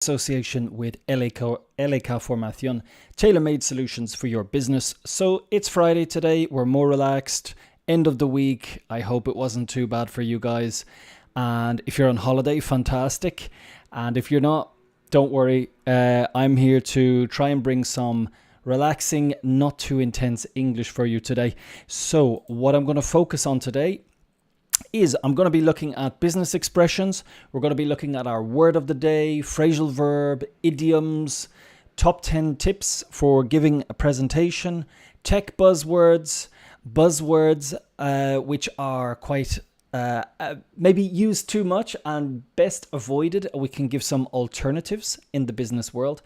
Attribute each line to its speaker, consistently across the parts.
Speaker 1: association with LK Formación, tailor-made solutions for your business. So it's Friday today. We're more relaxed. End of the week. I hope it wasn't too bad for you guys. And if you're on holiday, fantastic. And if you're not, don't worry. I'm here to try and bring some relaxing, not too intense English for you today. So what I'm going to focus on today is I'm going to be looking at business expressions. We're going to be looking at our word of the day, phrasal verb, idioms, top 10 tips for giving a presentation, tech buzzwords, which are quite maybe used too much and best avoided. We can give some alternatives in the business world.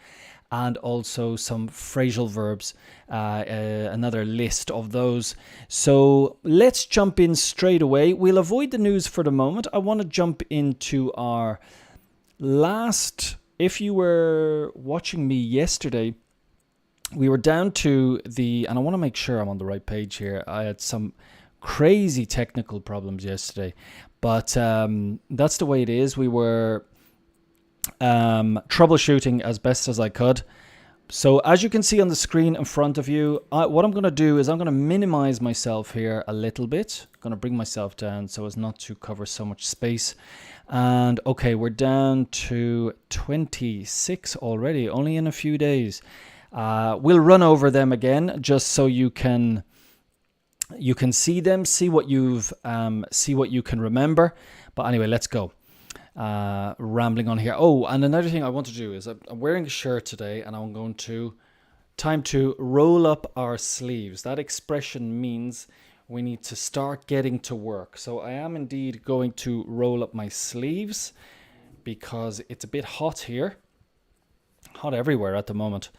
Speaker 1: And also some phrasal verbs, another list of those. So let's jump in straight away. We'll avoid the news for the moment. I want to jump into our last, if you were watching me yesterday, we were down to and I want to make sure I'm on the right page here. I had some crazy technical problems yesterday, but that's the way it is. We were troubleshooting as best as I could. So as you can see on the screen in front of you, what I'm going to do is I'm going to minimize myself here a little bit. I'm going to bring myself down so as not to cover so much space. And okay, we're down to 26 already, only in a few days. We'll run over them again just so you can see them, see what you can remember. But anyway, let's go. Rambling on here. Oh, and another thing I want to do is I'm wearing a shirt today, and I'm going to time to roll up our sleeves. That expression means we need to start getting to work. So I am indeed going to roll up my sleeves because it's a bit hot here, hot everywhere at the moment.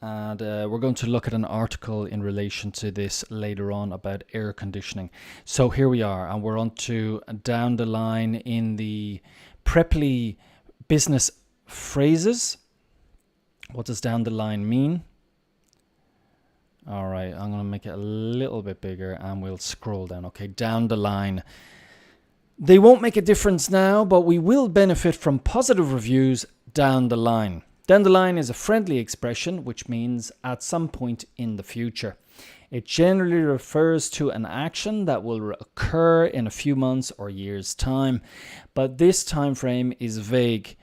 Speaker 1: And we're going to look at an article in relation to this later on about air conditioning. So here we are, and we're on to down the line in the Preply business phrases. What does down the line mean? All right, I'm going to make it a little bit bigger and we'll scroll down. Okay, down the line. They won't make a difference now, but we will benefit from positive reviews down the line. Down the line is a friendly expression which means at some point in the future. It generally refers to an action that will occur in a few months or years' time, but this time frame is vague.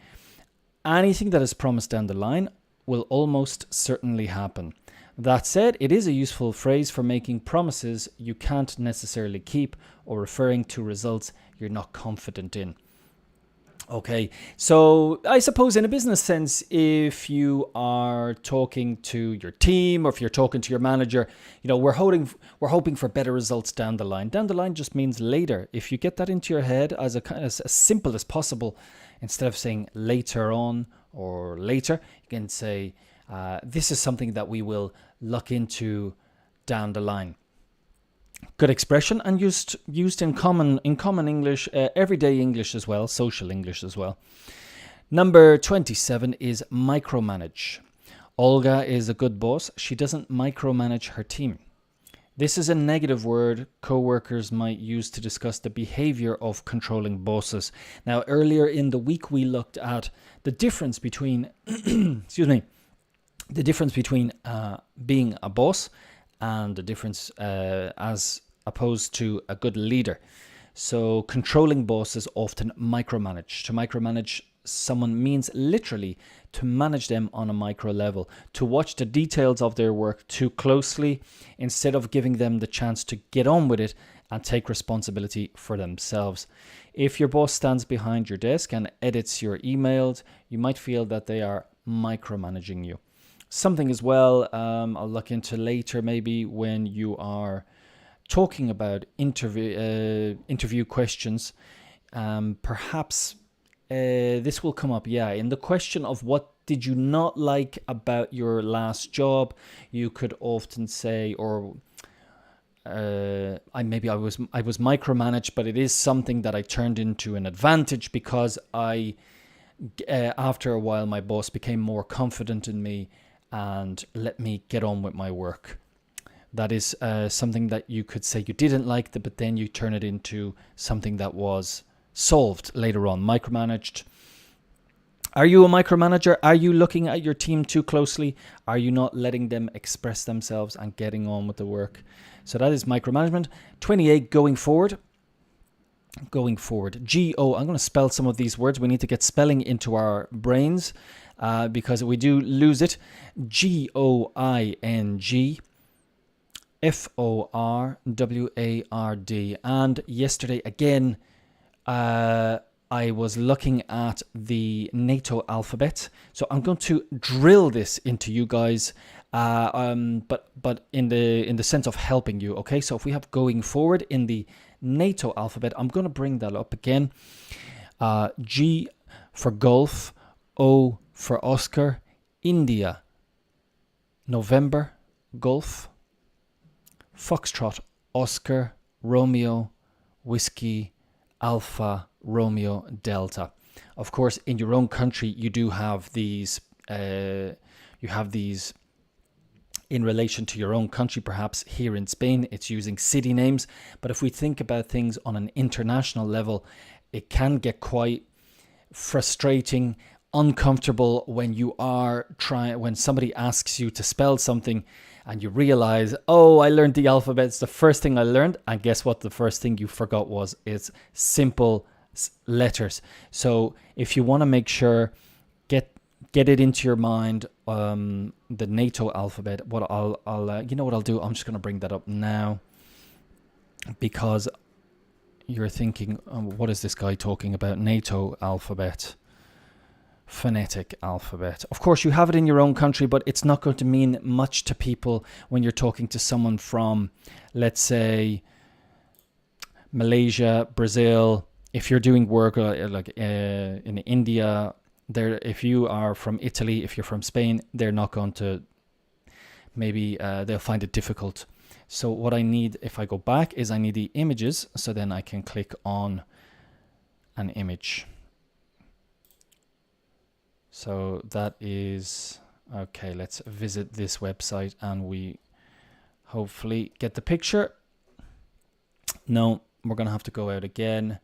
Speaker 1: Anything that is promised down the line will almost certainly happen. That said, it is a useful phrase for making promises you can't necessarily keep or referring to results you're not confident in. Okay, so I suppose in a business sense, if you are talking to your team or if you're talking to your manager, you know, we're hoping for better results down the line. Down the line just means later. If you get that into your head as as simple as possible, instead of saying later on or later, you can say this is something that we will look into down the line. Good expression and used in common English, everyday English as well, social English as well. Number 27 is micromanage. Olga is a good boss. She doesn't micromanage her team. This is a negative word co-workers might use to discuss the behavior of controlling bosses. Now, earlier in the week, we looked at the difference between, being a boss and the difference as opposed to a good leader. So controlling bosses often micromanage. To micromanage someone means literally to manage them on a micro level, to watch the details of their work too closely instead of giving them the chance to get on with it and take responsibility for themselves. If your boss stands behind your desk and edits your emails, you might feel that they are micromanaging you. Something as well I'll look into later, maybe when you are talking about interview questions. Perhaps this will come up, in the question of what did you not like about your last job. You could often say, or I was micromanaged, but it is something that I turned into an advantage because after a while my boss became more confident in me and let me get on with my work. That is something that you could say you didn't like, but then you turn it into something that was solved later on. Micromanaged Are you a micromanager? Are you looking at your team too closely? Are you not letting them express themselves and getting on with the work? So that is micromanagement. 28, going forward. Going forward. G-O. I'm going to spell some of these words. We need to get spelling into our brains because we do lose it. G-O-I-N-G. F-O-R-W-A-R-D. And yesterday, again, I was looking at the NATO alphabet. So I'm going to drill this into you guys, but in the sense of helping you. Okay, so if we have going forward in the NATO alphabet, I'm going to bring that up again. G for golf, O for Oscar, India, November, golf, Foxtrot, Oscar, Romeo, Whiskey, Alpha, Romeo, Delta. Of course, in your own country, you do have these. You have these in relation to your own country. Perhaps here in Spain, it's using city names. But if we think about things on an international level, it can get quite frustrating, uncomfortable when when somebody asks you to spell something and you realize, oh, I learned the alphabet. It's the first thing I learned. And guess what? The first thing you forgot was it's simple letters. So if you want to make sure, get it into your mind, the NATO alphabet. What I'll you know what I'll do? I'm just going to bring that up now because you're thinking, what is this guy talking about? NATO alphabet, phonetic alphabet. Of course, you have it in your own country, but it's not going to mean much to people when you're talking to someone from, let's say, Malaysia, Brazil. If you're doing work in India, if you are from Italy, if you're from Spain, they're not going to, maybe they'll find it difficult. So what I need, if I go back, is I need the images, so then I can click on an image. So that is, okay, let's visit this website and we hopefully get the picture. No, we're going to have to go out again.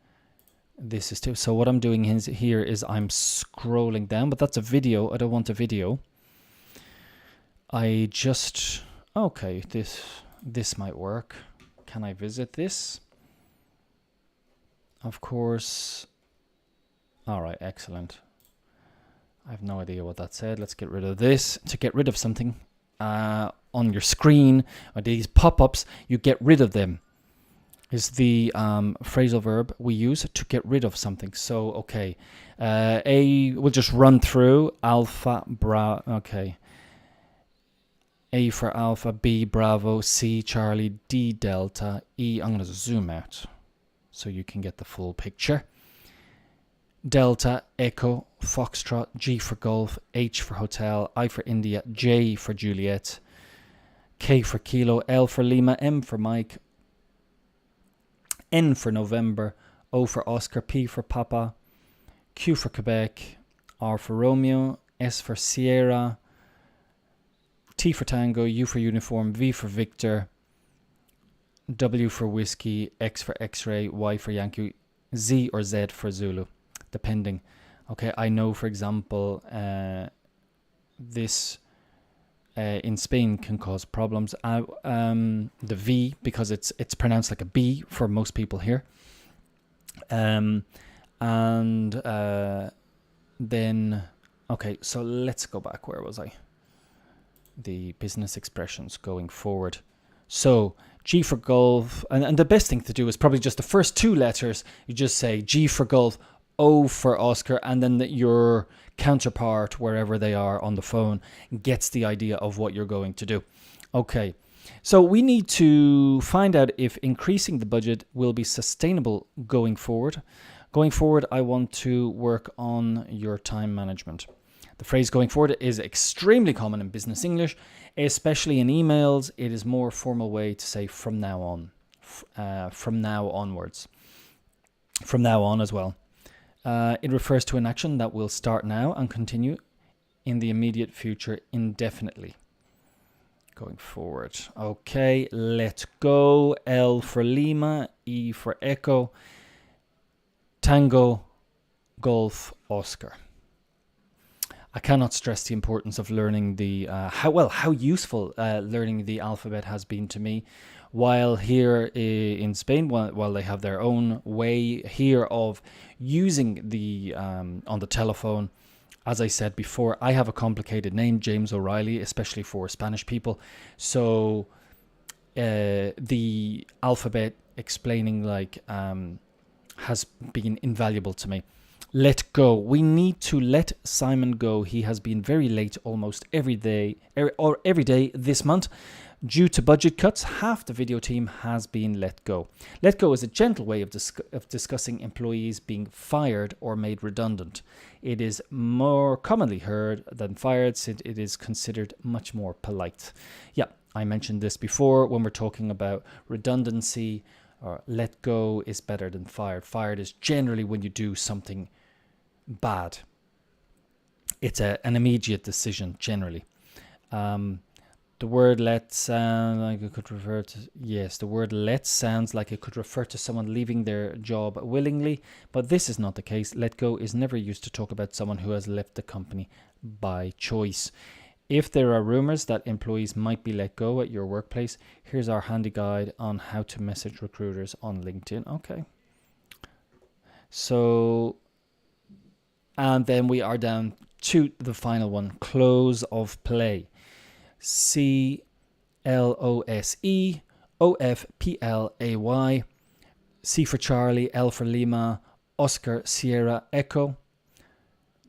Speaker 1: This is too. So what I'm doing here is I'm scrolling down, but that's a video. I don't want a video. Okay, this might work. Can I visit this? Of course. All right, excellent. I have no idea what that said. Let's get rid of this. To get rid of something on your screen, or these pop-ups, you get rid of them. Is the phrasal verb we use to get rid of something. So, okay. We'll just run through. Alpha, okay. A for Alpha, B, Bravo, C, Charlie, D, Delta, E. I'm going to zoom out so you can get the full picture. Delta, Echo, Foxtrot, G for Golf, H for Hotel, I for India, J for Juliet, K for Kilo, L for Lima, M for Mike, N for November, O for Oscar, P for Papa, Q for Quebec, R for Romeo, S for Sierra, T for Tango, U for Uniform, V for Victor, W for Whiskey, X for X-ray, Y for Yankee, Z or Z for Zulu, depending. Okay, I know, for example, this in Spain can cause problems. The V, because it's pronounced like a B for most people here. Then, okay, so let's go back. Where was I? The business expressions going forward. So G for golf, and the best thing to do is probably just the first two letters. You just say G for golf, O for Oscar, and then your counterpart, wherever they are on the phone, gets the idea of what you're going to do. Okay, so we need to find out if increasing the budget will be sustainable going forward. Going forward, I want to work on your time management. The phrase going forward is extremely common in business English, especially in emails. It is more formal way to say from now on, from now onwards, from now on as well. It refers to an action that will start now and continue in the immediate future indefinitely. Going forward. Okay, let's go. L for Lima, E for Echo, Tango, Golf, Oscar. I cannot stress the importance of learning the how useful learning the alphabet has been to me. While here in Spain, while they have their own way here of using the on the telephone, as I said before, I have a complicated name, James O'Reilly, especially for Spanish people. So the alphabet explaining has been invaluable to me. Let go. We need to let Simon go. He has been very late almost every day this month. Due to budget cuts, half the video team has been let go. Let go is a gentle way of discussing employees being fired or made redundant. It is more commonly heard than fired, since it is considered much more polite. Yeah, I mentioned this before when we're talking about redundancy, or let go is better than fired. Fired is generally when you do something bad. It's an immediate decision generally. The word let sound like it could refer to, yes, the word let sounds like it could refer to someone leaving their job willingly, but this is not the case. Let go is never used to talk about someone who has left the company by choice. If there are rumors that employees might be let go at your workplace, here's our handy guide on how to message recruiters on LinkedIn. Okay. So, and then we are down to the final one, close of play. CLOSEOFPLAY. C for Charlie, L for Lima, Oscar Sierra Echo.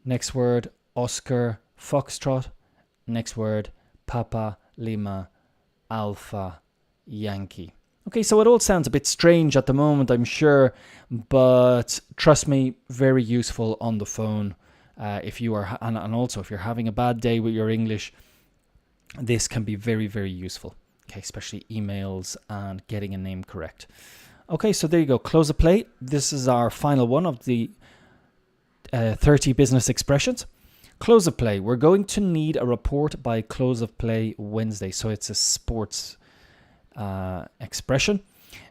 Speaker 1: Next word, Oscar Foxtrot. Next word, Papa Lima Alpha Yankee. Okay, so it all sounds a bit strange at the moment, I'm sure, but trust me, very useful on the phone. If you are, and also if you're having a bad day with your English, this can be very, very useful. Okay, especially emails and getting a name correct. Okay, so there you go. Close of play. This is our final one of the 30 business expressions. Close of play. We're going to need a report by close of play Wednesday. So it's a sports expression.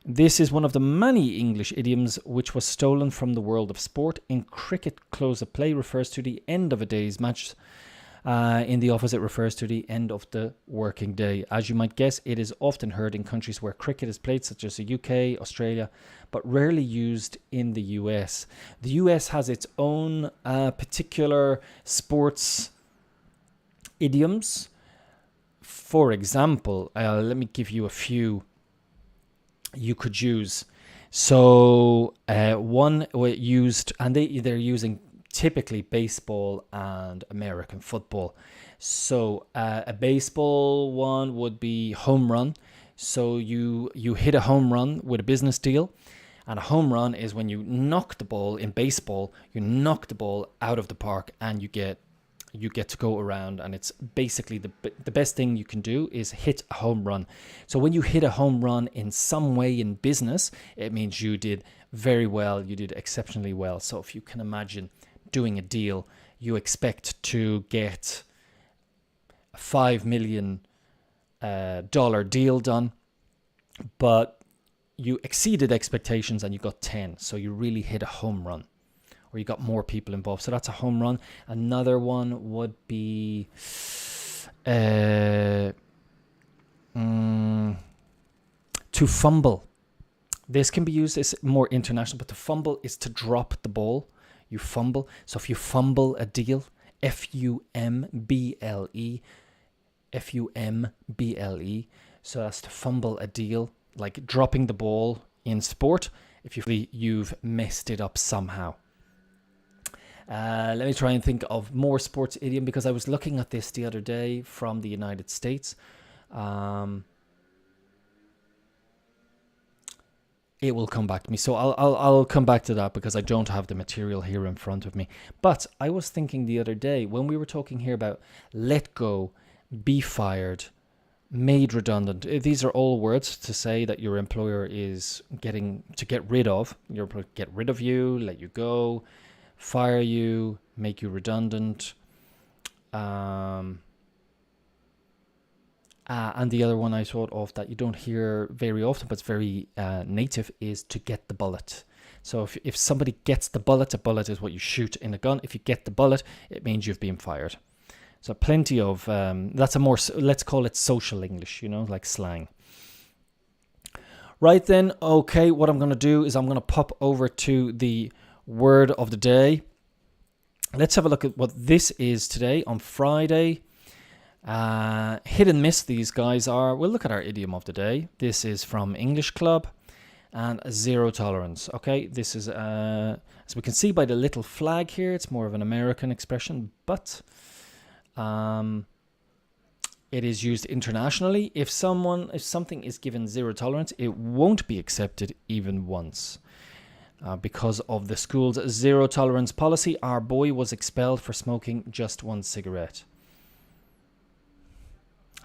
Speaker 1: This is one of the many English idioms which was stolen from the world of sport. In cricket, close of play refers to the end of a day's match. In the office, it refers to the end of the working day. As you might guess, it is often heard in countries where cricket is played, such as the UK, Australia, but rarely used in the US. The US has its own particular sports idioms. For example, let me give you a few you could use. So one used, and they're using typically baseball and American football. So a baseball one would be home run. So you hit a home run with a business deal, and a home run is when you knock the ball in baseball, you knock the ball out of the park and you get to go around, and it's basically the best thing you can do is hit a home run. So when you hit a home run in some way in business, it means you did very well, you did exceptionally well. So if you can imagine doing a deal, you expect to get a $5 million deal done, but you exceeded expectations and you got 10. So you really hit a home run, or you got more people involved. So that's a home run. Another one would be to fumble. This can be used as more international, but to fumble is to drop the ball. You fumble. So if you fumble a deal, F-U-M-B-L-E. F-U-M-B-L-E. So that's to fumble a deal, like dropping the ball in sport. If you've messed it up somehow. Let me try and think of more sports idiom, because I was looking at this the other day from the United States. It will come back to me. So I'll come back to that because I don't have the material here in front of me. But I was thinking the other day when we were talking here about let go, be fired, made redundant. These are all words to say that your employer is getting to get rid of. Your employer get rid of you, let you go, fire you, make you redundant. And the other one I thought of that you don't hear very often, but it's very native, is to get the bullet. So if somebody gets the bullet, a bullet is what you shoot in a gun. If you get the bullet, it means you've been fired. So plenty of, that's a more, let's call it social English, like slang. Right then, okay, what I'm going to do is I'm going to pop over to the word of the day. Let's have a look at what this is today on Friday. Hit and miss, these guys are. We'll look at our idiom of the day. This is from English Club. And zero tolerance. Okay, this is, as we can see by the little flag here, it's more of an American expression, but it is used internationally. If something is given zero tolerance, it won't be accepted even once. Because of the school's zero tolerance policy, our boy was expelled for smoking just one cigarette.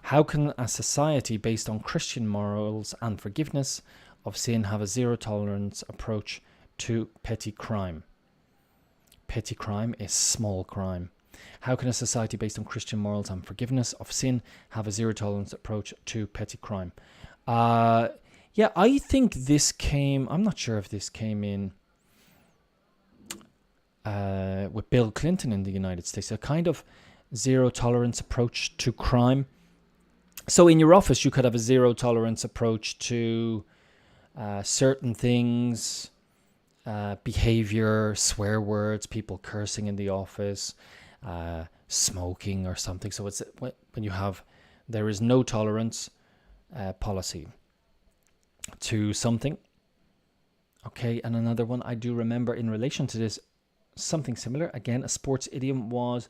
Speaker 1: How can a society based on Christian morals and forgiveness of sin have a zero tolerance approach to petty crime? Petty crime is small crime. How can a society based on Christian morals and forgiveness of sin have a zero tolerance approach to petty crime? Yeah, I think this came, I'm not sure if this came in with Bill Clinton in the United States, a kind of zero tolerance approach to crime. So in your office, you could have a zero tolerance approach to certain things, behavior, swear words, people cursing in the office, smoking or something. So it's when you have, there is no tolerance policy to something. Okay, and another one I do remember in relation to this, something similar. Again, a sports idiom was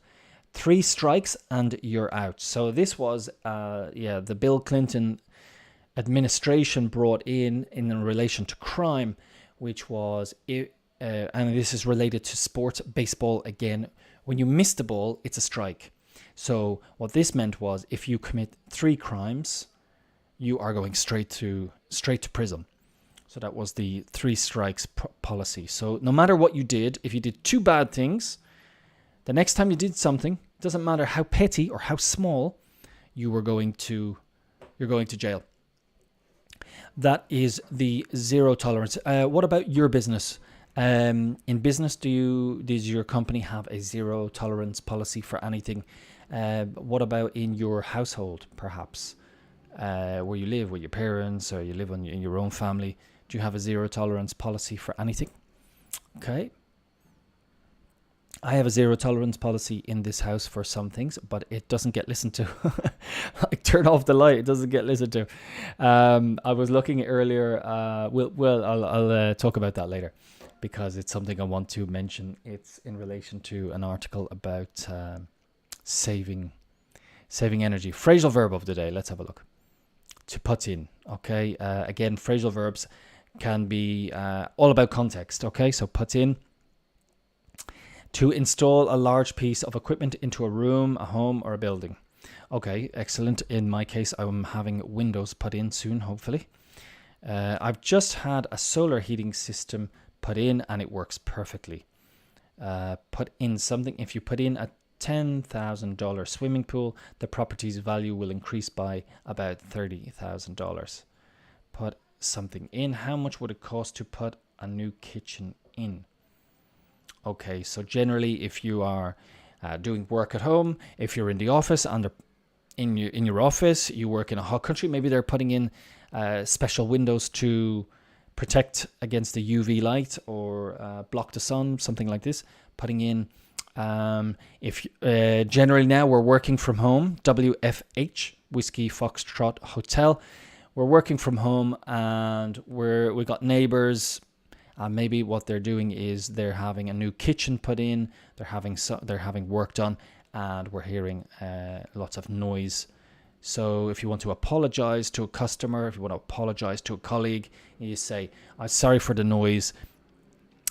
Speaker 1: 3 strikes and you're out. So this was, the Bill Clinton administration brought in relation to crime, which was, and this is related to sports, baseball again. When you miss the ball, it's a strike. So what this meant was, if you commit 3 crimes, you are going straight to prison. So that was the 3 strikes policy. So no matter what you did, if you did 2 bad things, the next time you did something, it doesn't matter how petty or how small, you're going to jail. That is the zero tolerance. What about your business? In business, does your company have a zero tolerance policy for anything? What about in your household, perhaps, where you live with your parents, or you live in your own family? Do you have a zero tolerance policy for anything? Okay. I have a zero tolerance policy in this house for some things, but it doesn't get listened to. Like, turn off the light, it doesn't get listened to. I was looking earlier. I'll talk about that later, because it's something I want to mention. It's in relation to an article about saving energy. Phrasal verb of the day. Let's have a look. To put in. Okay. Again, phrasal verbs can be all about context. Okay. So put in. To install a large piece of equipment into a room, a home, or a building. Okay, excellent. In my case, I'm having windows put in soon, hopefully. I've just had a solar heating system put in, and it works perfectly. Put in something. If you put in a $10,000 swimming pool, the property's value will increase by about $30,000. Put something in. How much would it cost to put a new kitchen in? Okay, so generally, if you are doing work at home, if you're in the office and in your office, you work in a hot country, maybe they're putting in special windows to protect against the UV light or block the sun, something like this. Putting in, if generally now we're working from home, WFH, Whiskey Foxtrot Hotel. We're working from home, and we got neighbors. Maybe what they're doing is they're having a new kitchen put in. They're having work done, and we're hearing lots of noise. So if you want to apologize to a customer, if you want to apologize to a colleague, you say, "I'm sorry for the noise.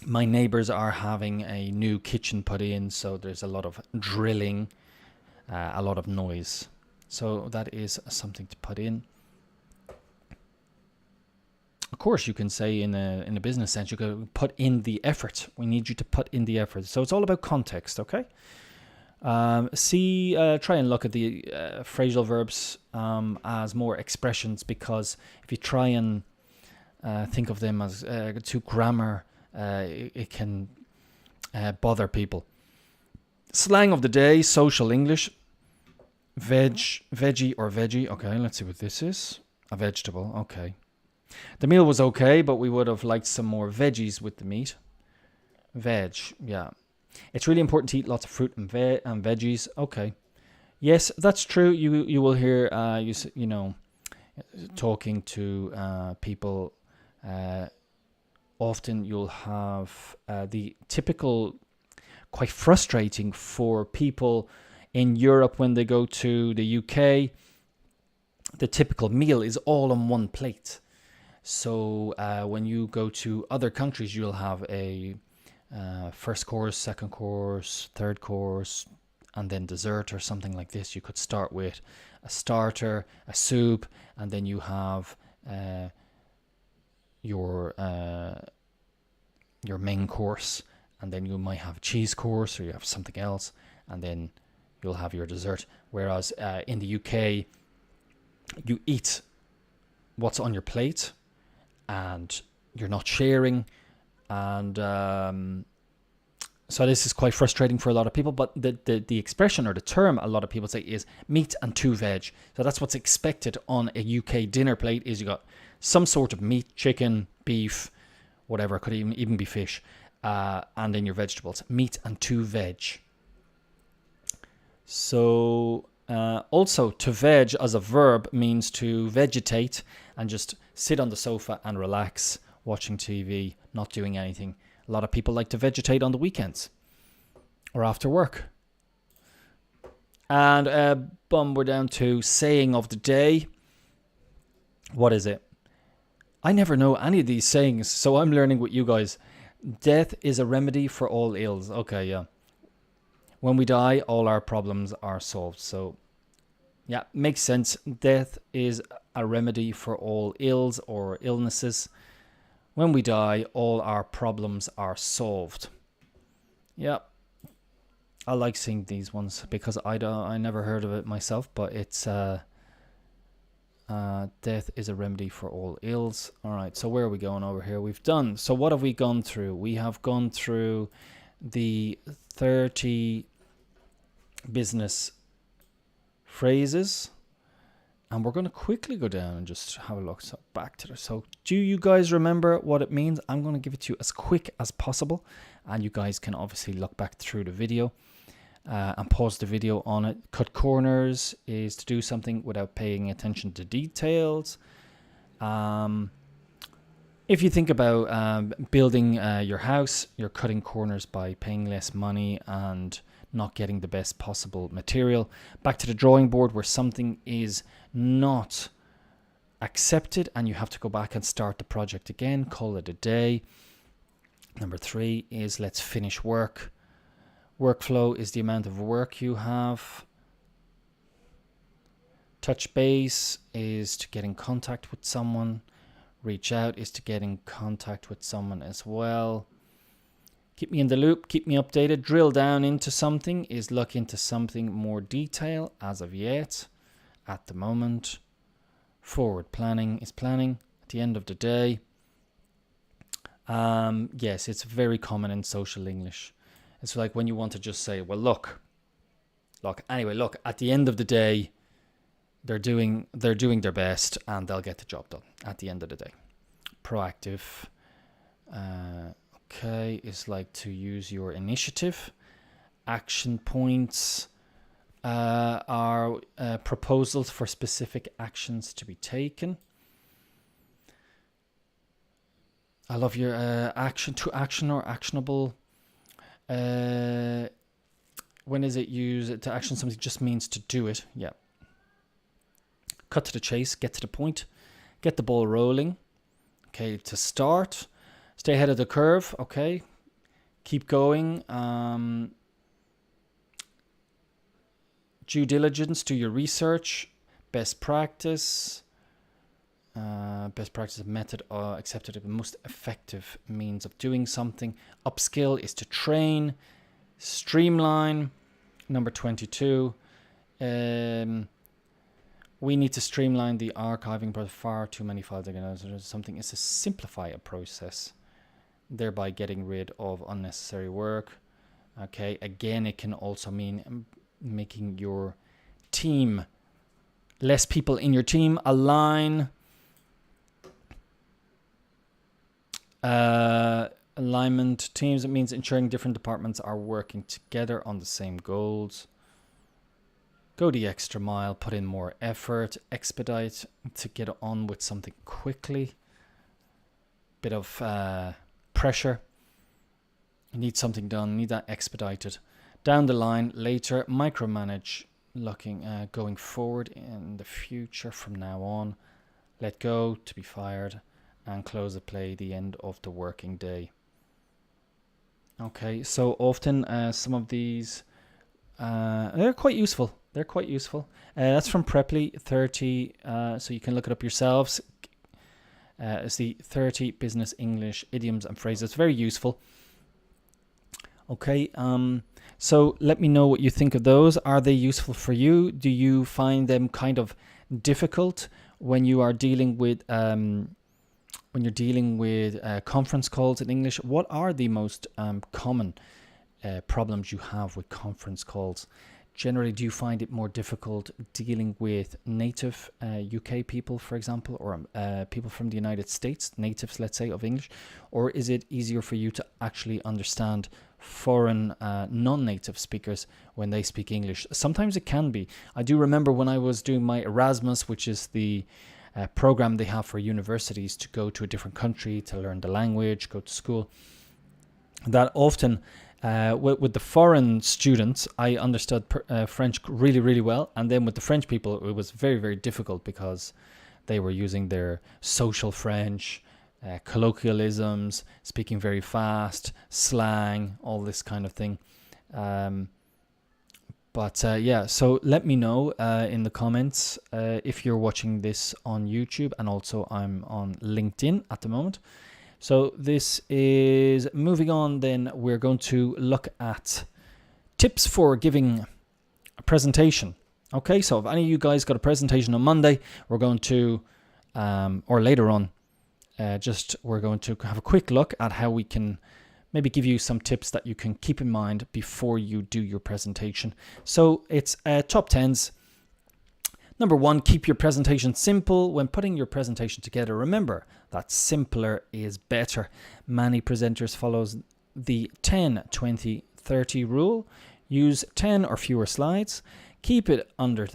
Speaker 1: My neighbors are having a new kitchen put in, so there's a lot of drilling, a lot of noise." So that is something to put in. Of course, you can say in a business sense, you can put in the effort. We need you to put in the effort. So it's all about context, okay? Try and look at the phrasal verbs as more expressions, because if you try and think of them as two grammar it can bother people. Slang of the day, social English. Veggie or veggie. Okay, let's see what this is. A vegetable, okay. The meal was okay, but we would have liked some more veggies with the meat. Veg, yeah. It's really important to eat lots of fruit and veggies. Okay. Yes, that's true. You will hear, talking to people. Often you'll have the typical, quite frustrating for people in Europe when they go to the UK. The typical meal is all on one plate. So when you go to other countries, you'll have a first course, second course, third course, and then dessert or something like this. You could start with a starter, a soup, and then you have your main course, and then you might have a cheese course, or you have something else, and then you'll have your dessert. Whereas in the UK, you eat what's on your plate, and you're not sharing, and so this is quite frustrating for a lot of people. But the expression or the term a lot of people say is meat and 2 veg. So that's what's expected on a UK dinner plate, is you got some sort of meat, chicken, beef, whatever, could even be fish, and then your vegetables, meat and 2 veg. So also, to veg as a verb means to vegetate and just sit on the sofa and relax, watching TV, not doing anything. A lot of people like to vegetate on the weekends or after work. And we're down to saying of the day. What is it? I never know any of these sayings, so I'm learning with you guys. Death is a remedy for all ills. Okay, yeah. When we die, all our problems are solved. So, yeah, makes sense. Death is a remedy for all ills or illnesses. When we die, all our problems are solved. Yeah, I like seeing these ones because I never heard of it myself, but it's death is a remedy for all ills. All right, so where are we going over here? So what have we gone through? We have gone through the 30 business phrases, and we're going to quickly go down and just have a look. So back to this. So do you guys remember what it means? I'm going to give it to you as quick as possible, and you guys can obviously look back through the video and pause the video on it. Cut corners is to do something without paying attention to details. If you think about building your house, you're cutting corners by paying less money and not getting the best possible material. Back to the drawing board, where something is not accepted and you have to go back and start the project again. Call it a day. Number 3 is let's finish work. Workflow is the amount of work you have. Touch base is to get in contact with someone. Reach out is to get in contact with someone as well. Keep me in the loop, keep me updated. Drill down into something is look into something more detail as of yet, at the moment. Forward planning is planning at the end of the day. Yes, it's very common in social English. It's like when you want to just say, well, look, at the end of the day, they're doing their best and they'll get the job done at the end of the day. Proactive. Okay, is like to use your initiative. Action points are proposals for specific actions to be taken. I love your action to action or actionable. When is it used to action? Something just means to do it. Yeah. Cut to the chase, get to the point, get the ball rolling. Okay, to start. Stay ahead of the curve, okay. Keep going. Due diligence, do your research. Best practice. Best practice method accepted as the most effective means of doing something. Upskill is to train. Streamline. Number 22. We need to streamline the archiving process. Far too many files. Something is to simplify a process. thereby getting rid of unnecessary work. Okay, again, it can also mean making your team, less people in your team, align. Alignment teams, it means ensuring different departments are working together on the same goals. Go the extra mile, put in more effort, expedite, to get on with something quickly. Bit of pressure. You need something done, need that expedited. Down the line, later, micromanage, going forward in the future from now on. Let go, to be fired, and close the play, the end of the working day. Okay, so often some of these, they're quite useful. They're quite useful. That's from Preply 30, so you can look it up yourselves. It's the 30 business English idioms and phrases. Very useful. Okay, so let me know what you think of those. Are they useful for you? Do you find them kind of difficult when you are dealing with conference calls in English? What are the most common problems you have with conference calls? Generally, do you find it more difficult dealing with native UK people, for example, or people from the United States, natives, let's say, of English? Or is it easier for you to actually understand foreign non-native speakers when they speak English? Sometimes it can be. I do remember when I was doing my Erasmus, which is the program they have for universities to go to a different country to learn the language, go to school, that often with the foreign students, I understood French really, really well. And then with the French people, it was very, very difficult because they were using their social French, colloquialisms, speaking very fast, slang, all this kind of thing. Yeah, so let me know in the comments if you're watching this on YouTube, and also I'm on LinkedIn at the moment. So this is moving on. Then we're going to look at tips for giving a presentation. Okay, so if any of you guys got a presentation on Monday, we're going to, or later on, we're going to have a quick look at how we can maybe give you some tips that you can keep in mind before you do your presentation. So it's top 10s. Number 1, keep your presentation simple. When putting your presentation together, remember that simpler is better. Many presenters follow the 10, 20, 30 rule. Use 10 or fewer slides. Keep it under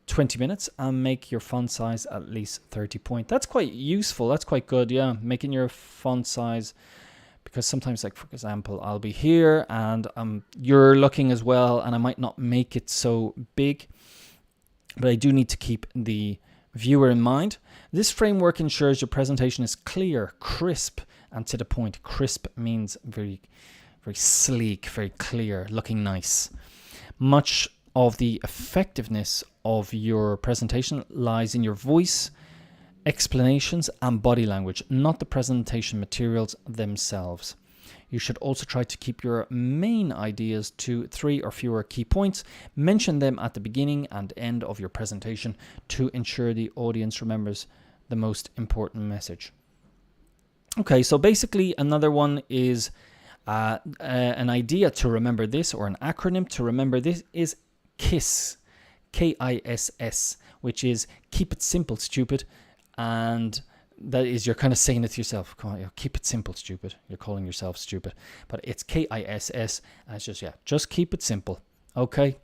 Speaker 1: 20 minutes and make your font size at least 30 point. That's quite useful. That's quite good. Yeah, making your font size, because sometimes, like for example, I'll be here and you're looking as well, and I might not make it so big, but I do need to keep the viewer in mind. This framework ensures your presentation is clear, crisp, and to the point. Crisp means very, very sleek, very clear, looking nice. Much of the effectiveness of your presentation lies in your voice, explanations, and body language, not the presentation materials themselves. You should also try to keep your main ideas to 3 or fewer key points. Mention them at the beginning and end of your presentation to ensure the audience remembers the most important message. Okay, so basically another one is an idea to remember this, or an acronym to remember this, is KISS, K-I-S-S, which is keep it simple, stupid. And that is, you're kind of saying it to yourself. Come on, keep it simple, stupid. You're calling yourself stupid. But it's K-I-S-S. And it's just keep it simple. Okay.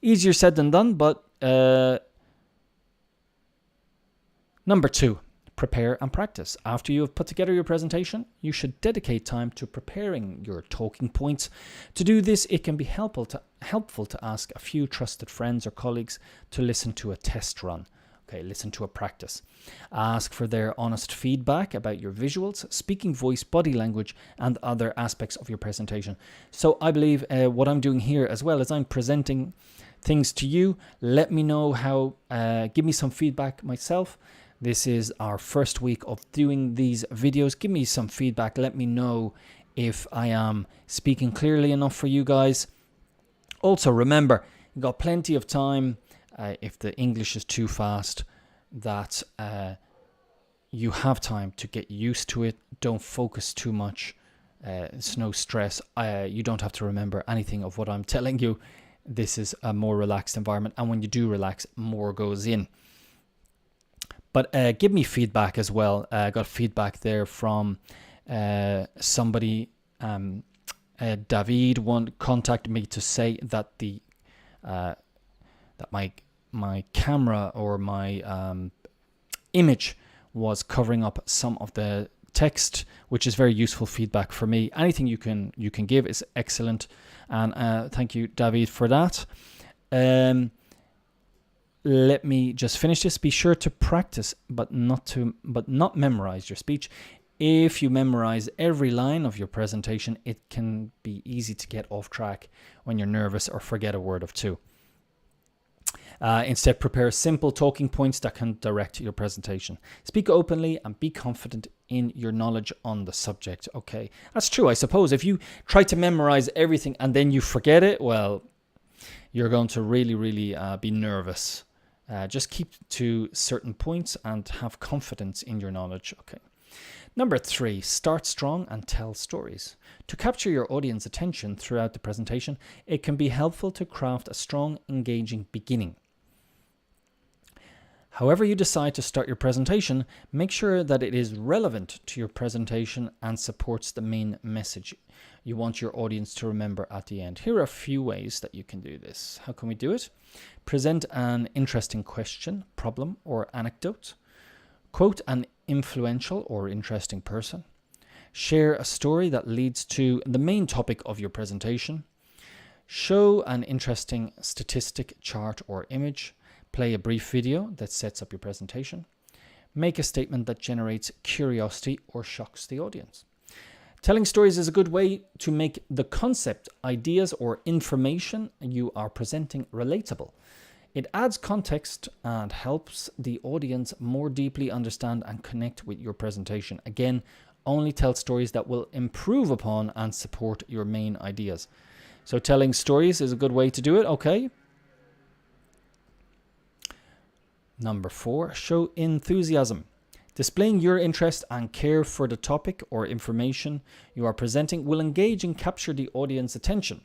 Speaker 1: Easier said than done, but number 2, prepare and practice. After you have put together your presentation, you should dedicate time to preparing your talking points. To do this, it can be helpful to ask a few trusted friends or colleagues to listen to a test run. Okay, listen to a practice. Ask for their honest feedback about your visuals, speaking voice, body language, and other aspects of your presentation. So I believe what I'm doing here as well is I'm presenting things to you. Let me know how, give me some feedback myself. This is our first week of doing these videos. Give me some feedback. Let me know if I am speaking clearly enough for you guys. Also, remember, you've got plenty of time. If the English is too fast, that you have time to get used to it. Don't focus too much It's no stress. You don't have to remember anything of what I'm telling you. This is a more relaxed environment, and when you do relax, more goes in. But give me feedback as well. I got feedback there from somebody. David contacted me to say that that my camera or my image was covering up some of the text, which is very useful feedback for me. Anything you can give is excellent, and thank you, David, for that. Let me just finish this. Be sure to practice, but not memorize your speech. If you memorize every line of your presentation, it can be easy to get off track when you're nervous or forget a word or two. Instead, prepare simple talking points that can direct your presentation. Speak openly and be confident in your knowledge on the subject. Okay, that's true. I suppose if you try to memorize everything and then you forget it, well, you're going to really be nervous. Just keep to certain points and have confidence in your knowledge. Okay. Number 3, start strong and tell stories. To capture your audience attention throughout the presentation, it can be helpful to craft a strong, engaging beginning. However you decide to start your presentation, make sure that it is relevant to your presentation and supports the main message you want your audience to remember at the end. Here are a few ways that you can do this. How can we do it? Present an interesting question, problem, or anecdote. Quote an influential or interesting person. Share a story that leads to the main topic of your presentation. Show an interesting statistic, chart, or image. Play a brief video that sets up your presentation. Make a statement that generates curiosity or shocks the audience. Telling stories is a good way to make the concept, ideas, or information you are presenting relatable. It adds context and helps the audience more deeply understand and connect with your presentation. Again, only tell stories that will improve upon and support your main ideas. So telling stories is a good way to do it, okay? Number 4, show enthusiasm. Displaying your interest and care for the topic or information you are presenting will engage and capture the audience attention.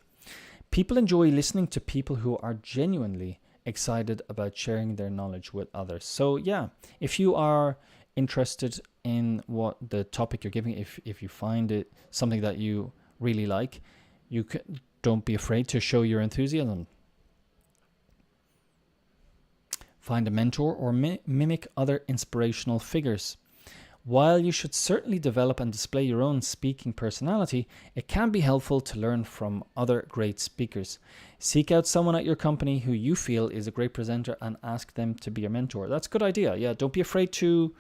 Speaker 1: People enjoy listening to people who are genuinely excited about sharing their knowledge with others. So yeah, if you are interested in what the topic you're giving, if you find it something that you really like, don't be afraid to show your enthusiasm. Find a mentor or mimic other inspirational figures. While you should certainly develop and display your own speaking personality, it can be helpful to learn from other great speakers. Seek out someone at your company who you feel is a great presenter and ask them to be your mentor. That's a good idea. Yeah, don't be afraid to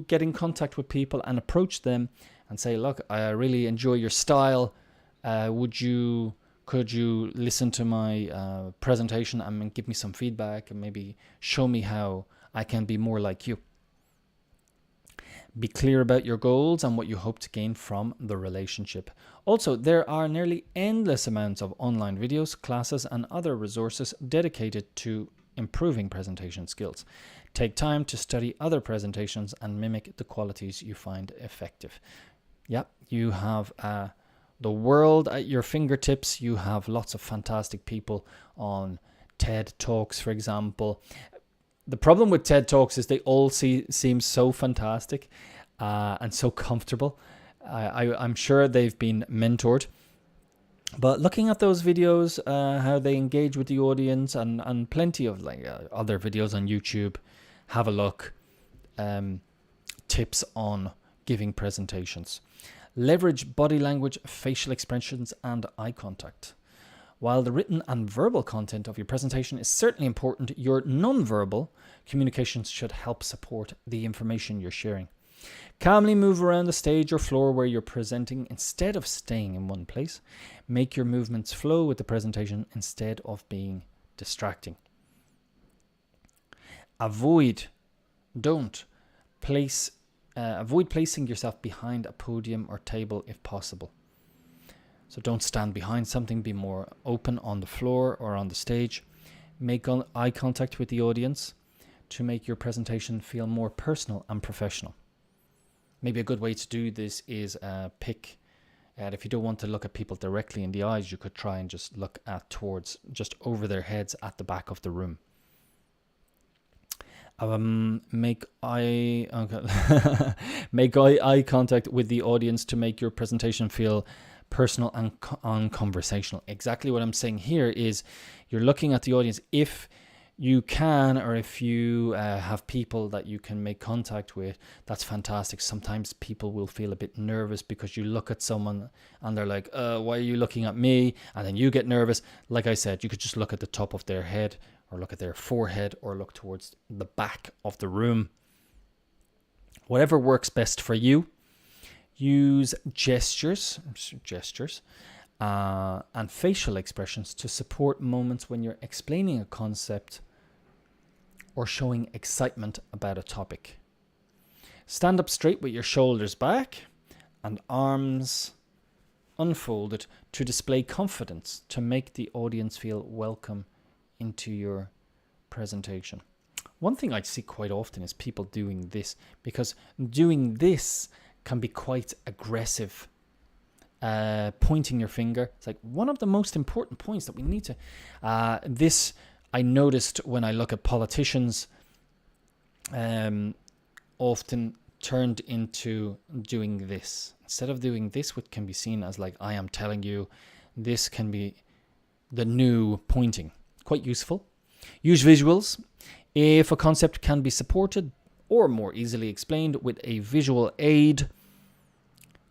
Speaker 1: get in contact with people and approach them and say, look, I really enjoy your style. Could you listen to my presentation and give me some feedback and maybe show me how I can be more like you? Be clear about your goals and what you hope to gain from the relationship. Also, there are nearly endless amounts of online videos, classes, and other resources dedicated to improving presentation skills. Take time to study other presentations and mimic the qualities you find effective. Yeah, you have the world at your fingertips. You have lots of fantastic people on TED Talks, for example. The problem with TED Talks is they all seem so fantastic and so comfortable. I'm sure they've been mentored. But looking at those videos, how they engage with the audience and plenty of other videos on YouTube, have a look. Tips on giving presentations. Leverage body language, facial expressions, and eye contact. While the written and verbal content of your presentation is certainly important, your non-verbal communications should help support the information you're sharing. Calmly move around the stage or floor where you're presenting instead of staying in one place. Make your movements flow with the presentation instead of being distracting. Avoid placing yourself behind a podium or table if possible. So don't stand behind something, be more open on the floor or on the stage. Make eye contact with the audience to make your presentation feel more personal and professional. Maybe a good way to do this is pick And if you don't want to look at people directly in the eyes, you could try and just look at towards, just over their heads at the back of the room. Make eye contact with the audience to make your presentation feel personal and conversational. Exactly what I'm saying here is you're looking at the audience. If you can, or if you have people that you can make contact with, that's fantastic. Sometimes people will feel a bit nervous because you look at someone and they're like, why are you looking at me? And then you get nervous. Like I said, you could just look at the top of their head, or look at their forehead, or look towards the back of the room. Whatever works best for you. Use gestures and facial expressions to support moments when you're explaining a concept or showing excitement about a topic. Stand up straight with your shoulders back and arms unfolded to display confidence, to make the audience feel welcome into your presentation. One thing I see quite often is people doing this, because doing this can be quite aggressive. Pointing your finger. It's like one of the most important points that we need to... this I noticed when I look at politicians, often turned into doing this. Instead of doing this, which can be seen as like, I am telling you, this can be the new pointing. Quite useful. Use visuals. If a concept can be supported or more easily explained with a visual aid,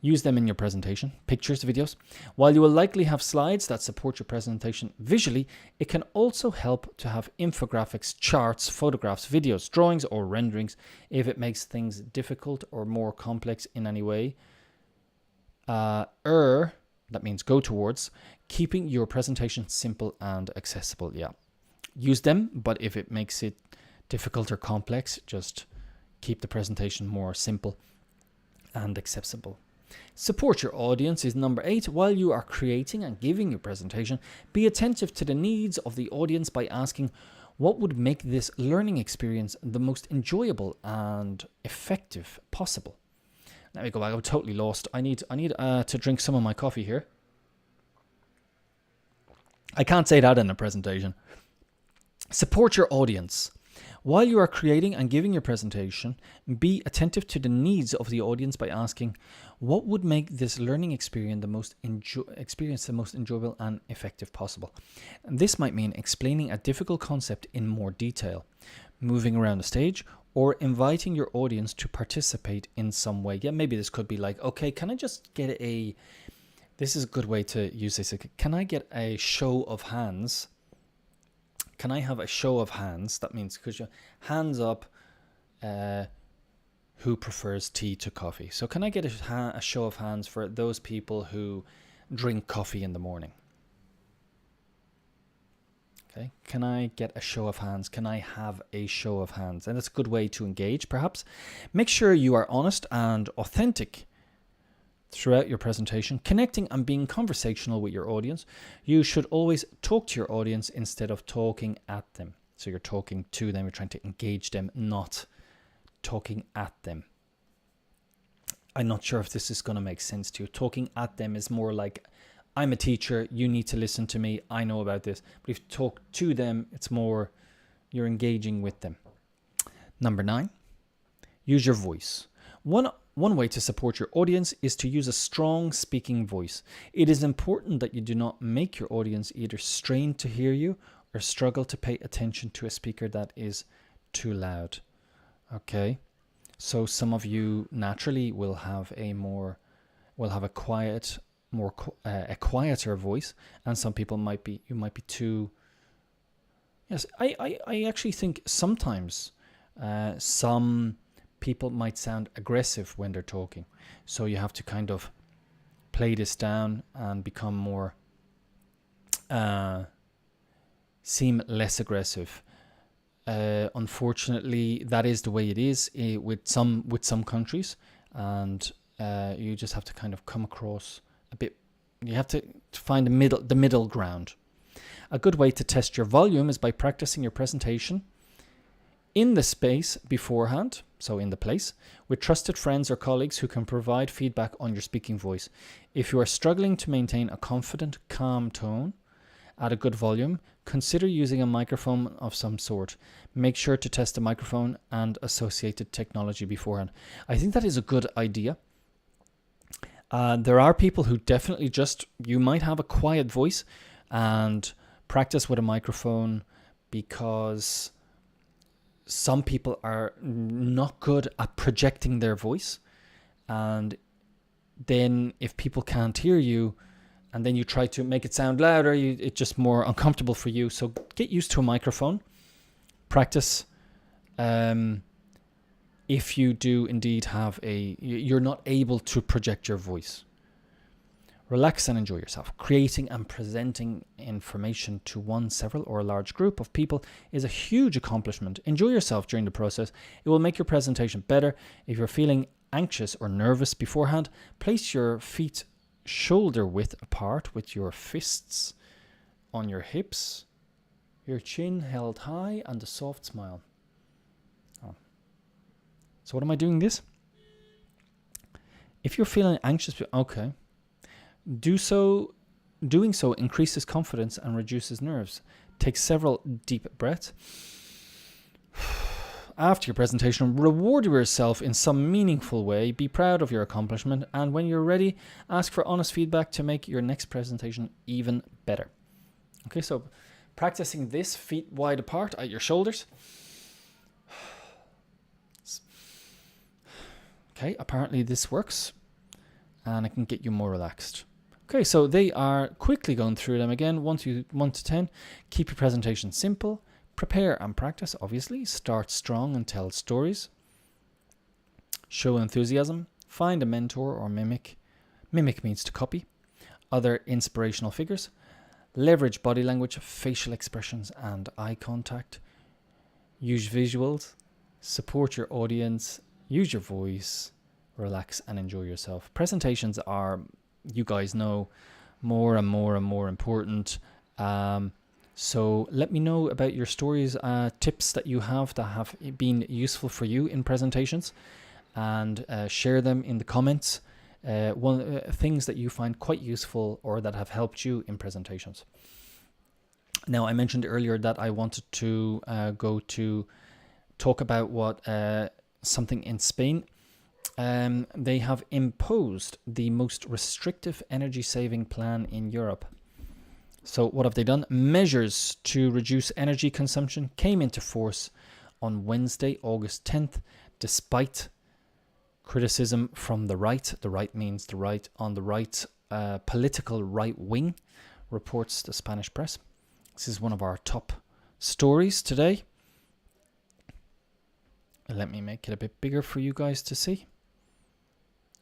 Speaker 1: use them in your presentation. Pictures, videos. While you will likely have slides that support your presentation visually, it can also help to have infographics, charts, photographs, videos, drawings, or renderings if it makes things difficult or more complex in any way. That means go towards keeping your presentation simple and accessible. Yeah, use them, but if it makes it difficult or complex, just keep the presentation more simple and accessible. Support your audience is number 8. While you are creating and giving your presentation, be attentive to the needs of the audience by asking what would make this learning experience the most enjoyable and effective possible. Let me go back. I'm totally lost. I need to drink some of my coffee here. I can't say that in a presentation. Support your audience. While you are creating and giving your presentation, be attentive to the needs of the audience by asking what would make this learning experience the most enjoyable and effective possible. And this might mean explaining a difficult concept in more detail, moving around the stage, or inviting your audience to participate in some way. Yeah, maybe this could be like, okay, can I just get this is a good way to use this. Can I get a show of hands? Can I have a show of hands? That means, because you hands up, who prefers tea to coffee? So can I get a show of hands for those people who drink coffee in the morning? Okay. Can I get a show of hands? Can I have a show of hands? And that's a good way to engage, perhaps. Make sure you are honest and authentic throughout your presentation, connecting and being conversational with your audience. You should always talk to your audience instead of talking at them. So you're talking to them, you're trying to engage them, not talking at them. I'm not sure if this is going to make sense to you. Talking at them is more like, I'm a teacher, you need to listen to me, I know about this. But if you talk to them, it's more you're engaging with them. Number 9, use your voice. One way to support your audience is to use a strong speaking voice. It is important that you do not make your audience either strain to hear you or struggle to pay attention to a speaker that is too loud. Okay, so some of you naturally will have a quieter voice, and some people might be too. Yes, I actually think sometimes some people might sound aggressive when they're talking. So you have to kind of play this down and become more, seem less aggressive. Unfortunately, that is the way it is with some countries, and you just have to kind of come across a bit. You have to find the middle ground. A good way to test your volume is by practicing your presentation in the space beforehand, so in the place, with trusted friends or colleagues who can provide feedback on your speaking voice. If you are struggling to maintain a confident, calm tone at a good volume, consider using a microphone of some sort. Make sure to test the microphone and associated technology beforehand. I think that is a good idea. There are people who definitely you might have a quiet voice and practice with a microphone, because some people are not good at projecting their voice. And then if people can't hear you and then you try to make it sound louder, it's just more uncomfortable for you. So get used to a microphone. Practice. If you do indeed you're not able to project your voice. Relax and enjoy yourself. Creating and presenting information to one, several, or a large group of people is a huge accomplishment. Enjoy yourself during the process. It will make your presentation better. If you're feeling anxious or nervous beforehand, place your feet shoulder width apart with your fists on your hips, your chin held high, and a soft smile. Oh. So what am I doing this? If you're feeling anxious, okay. Doing so increases confidence and reduces nerves. Take several deep breaths. After your presentation, reward yourself in some meaningful way. Be proud of your accomplishment, and when you're ready, ask for honest feedback to make your next presentation even better. Okay, so practicing this, feet wide apart at your shoulders. Okay, apparently this works, and it can get you more relaxed. Okay, so they are quickly going through them again, 1 to 10. Keep your presentation simple. Prepare and practice, obviously. Start strong and tell stories. Show enthusiasm. Find a mentor or mimic. Mimic means to copy. Other inspirational figures. Leverage body language, facial expressions, and eye contact. Use visuals. Support your audience. Use your voice. Relax and enjoy yourself. Presentations are, you guys know, more and more and more important. So let me know about your stories, tips that you have that have been useful for you in presentations, and share them in the comments. Things that you find quite useful or that have helped you in presentations. Now, I mentioned earlier that I wanted to go to talk about what something in Spain. They have imposed the most restrictive energy saving plan in Europe. So what have they done? Measures to reduce energy consumption came into force on Wednesday, August 10th, despite criticism from the right. The right means the right on the right, political right wing, reports the Spanish press. This is one of our top stories today. Let me make it a bit bigger for you guys to see.